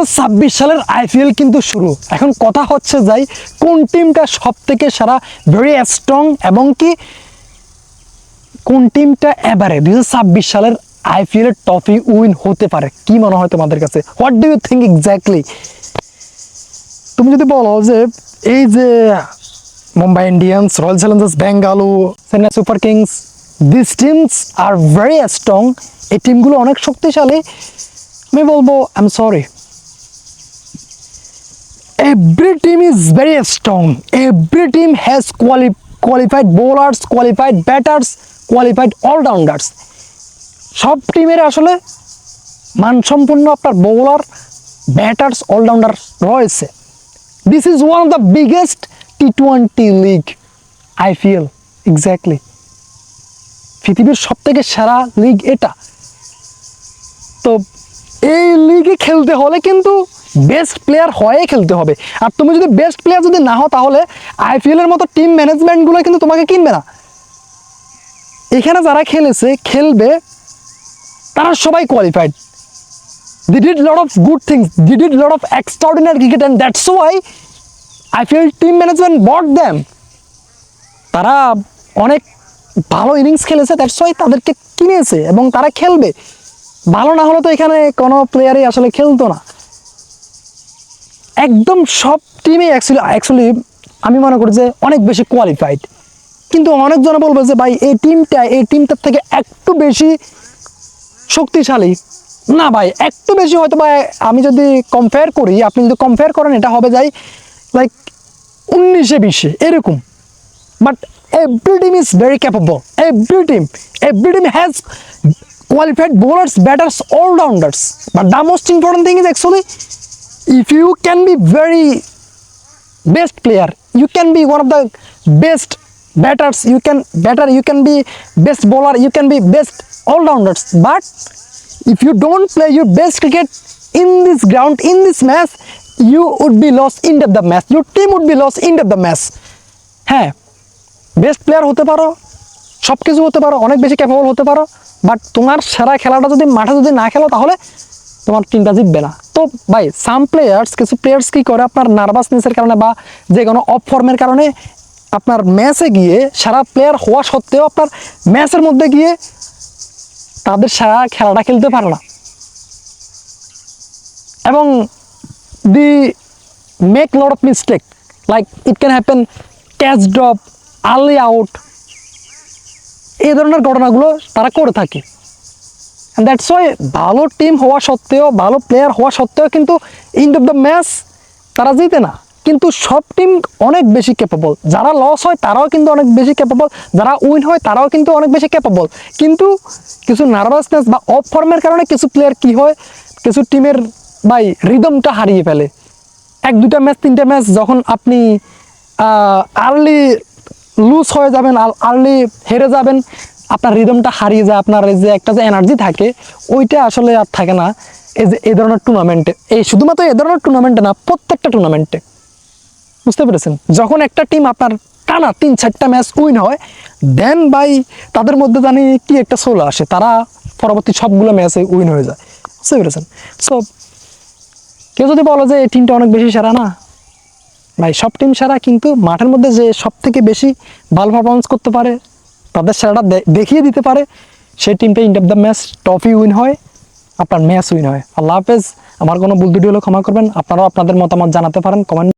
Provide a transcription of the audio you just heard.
2026 সালের আইপিএল কিন্তু শুরু। এখন কথা হচ্ছে যাই কোন টিমটা সবথেকে সেরা, ভেরি স্ট্রং, এবং কি কোন টিমটা এবারে 2026 সালের আইপিএল এর ট্রফি উইন হতে পারে। কি মনে হয় তোমাদের কাছে? What do you think exactly? তুমি যদি বলো যে এই যে Mumbai Indians, Royal Challengers Bengaluru, Chennai Super Kings, this teams are very strong, এই টিমগুলো অনেক শক্তিশালী, আমি বলবো I am sorry, every team is very strong, every team has qualified bowlers, qualified batters, qualified all-rounders. সব টিমের আসলে মানসম্পন্ন আপনার বোলার, ব্যাটার্স, অলরাউন্ডার রয়েছে। This is one of the biggest টি-20 লিগ, আইপিএল। এক্স্যাক্টলি পৃথিবীর সব থেকে সেরা লিগ এটা। তো এই লিগে খেলতে হলে কিন্তু বেস্ট প্লেয়ার হয়ে খেলতে হবে। আর তুমি যদি বেস্ট প্লেয়ার যদি না হও, তাহলে আইপিএলের মতো টিম ম্যানেজমেন্টগুলো কিন্তু তোমাকে কিনবে না। এখানে যারা খেলবে তারা সবাই qualified. They did lot of good things, they did lot of extraordinary cricket, and that's why IPL team management bought them. তারা অনেক ভালো ইনিংস খেলেছে, দ্যাটস ওয়াই তাদেরকে কিনেছে এবং তারা খেলবে। ভালো না হলে তো এখানে কোনো প্লেয়ারই আসলে খেলতো না। একদম সব টিমে অ্যাকচুয়ালি আমি মনে করি যে অনেক বেশি কোয়ালিফাইড, কিন্তু অনেকজন বলবে যে ভাই এই টিমটার থেকে একটু বেশি শক্তিশালী না। ভাই একটু বেশি হয়তো বা আমি যদি কম্পেয়ার করি, আপনি যদি কম্পেয়ার করেন, এটা হবে যাই লাইক 19-20 এরকম। But every team is very capable, every team has qualified bowlers, batters, all-rounders. But the most important thing is actually, if you can be very best player, you can be one of the best batters, you can be best bowler, you can be best all-rounders. But if you don't play your best cricket in this ground, in this match, you would be lost end of the match. Your team would be lost end of the match. হ্যাঁ, best player হতে পারো, সব কিছু হতে পারো, অনেক বেশি capable হতে পারো, বাট তোমার সেরা খেলাটা যদি মাঠে যদি না খেলো, তাহলে তোমার টিমটা জিতবে না। তো ভাই কিছু প্লেয়ার্স কি করে, আপনার নার্ভাসনেসের কারণে বা যে কোনো অফ ফর্মের কারণে আপনার ম্যাচে গিয়ে সেরা প্লেয়ার হওয়া সত্ত্বেও আপনার ম্যাচের মধ্যে গিয়ে তাদের সেরা খেলাটা খেলতে পারে না, এবং they make lot of mistake, like it can happen catch drop, early out, এই ধরনের ঘটনাগুলো তারা করে থাকে। দ্যাটস ওয়াই ভালো টিম হওয়া সত্ত্বেও, ভালো প্লেয়ার হওয়া সত্ত্বেও কিন্তু এন্ড অফ দ্য ম্যাচ তারা জিতে না। কিন্তু সব টিম অনেক বেশি ক্যাপেবল, যারা লস হয় তারাও কিন্তু অনেক বেশি ক্যাপেবল, যারা উইন হয় তারাও কিন্তু অনেক বেশি ক্যাপেবল। কিন্তু কিছু নার্ভাসনেস বা অফ ফর্মের কারণে কিছু প্লেয়ার কি হয়, কিছু টিমের ভাই রিদমটা হারিয়ে ফেলে। 1-2টা ম্যাচ, 3টে ম্যাচ যখন আপনি আর্লি লুজ হয়ে যাবেন, আর্লি হেরে যাবেন, আপনার রিদমটা হারিয়ে যায়, আপনার যে একটা যে এনার্জি থাকে ওইটা আসলে আর থাকে না। এই ধরনের টুর্নামেন্টে, এই শুধুমাত্র এই ধরনের টুর্নামেন্টে না, প্রত্যেকটা টুর্নামেন্টে, বুঝতে পেরেছেন? যখন একটা টিম আপনার টানা 3-4টা ম্যাচ উইন হয়, দেন ভাই তাদের মধ্যে জানি কি একটা সোল আসে, তারা পরবর্তী সবগুলো ম্যাচে উইন হয়ে যায়, বুঝতে পেরেছেন? সো কেউ যদি বলো যে এই টিমটা অনেক বেশি সেরা, না ভাই, সব টিম সেরা, কিন্তু মাঠের মধ্যে যে সব থেকে বেশি ভালো পারফরমেন্স করতে পারে, তাদের সেরাটা দেখিয়ে দিতে পারে, সেই টিমটা end of the match trophy win হয়, আপনার ম্যাচ উইন হয়। আল্লাহ হাফেজ। আমার কোনো ভুল ত্রুটি হলে ক্ষমা করবেন। আপনারাও আপনাদের মতামত জানাতে পারেন কমেন্ট